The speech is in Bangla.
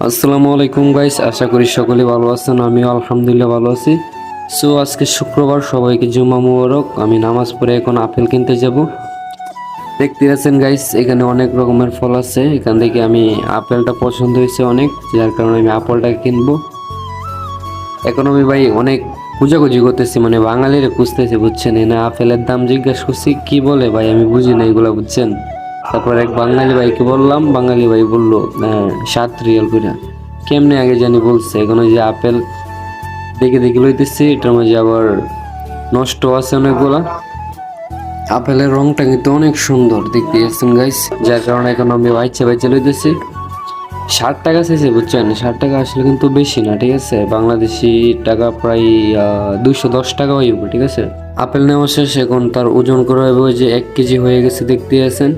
আসসালামু আলাইকুম গাইস, আশা করি সকলে ভালো আছেন। আমি আলহামদুলিল্লাহ ভালো আছি। সো আজকে শুক্রবার, সবাইকে জুমা মুবারক। আমি নামাজ পড়ে এখন আপেল কিনতে যাব। দেখতে পাচ্ছেন গাইস, এখানে অনেক রকমের ফল আছে। এখান থেকে আমি আপেলটা পছন্দ হয়েছে অনেক, যার কারণে আমি আপেলটা কিনবো। এখন আমি ভাই অনেক খুঁজাখুঁজি করতেছি, মানে বাঙালিরা খুঁজতেছি, বুঝছেন। এনে আপেলের দাম জিজ্ঞাসা করছি, কি বলে ভাই আমি বুঝি না এগুলা, বুঝছেন। তারপর এক বাঙালি ভাইকে বললাম, বাঙালি ভাই বললো 7 রিয়াল করে। কেমনে আগে জানি বলছে। এখন ওই যে আপেল দেখে দেখে লইতেছি, এটার মাঝে আবার নষ্ট আছে অনেকগুলা। আপেলের রংটা কিন্তু অনেক সুন্দর দেখতে পাচ্ছেন গাইস, যার কারণে এখন আমি বাইচে বাইচে লইতেছি। 60 টাকা চাইছে, বুঝছেন। 60 টাকা আসলে কিন্তু বেশি না, ঠিক আছে। বাংলাদেশি টাকা প্রায় 210 টাকা হইব, ঠিক আছে। আপেল নেওয়া শেষ, এখন তার ওজন করা হবে। ওই যে 1 কেজি হয়ে গেছে দেখতে আছেন।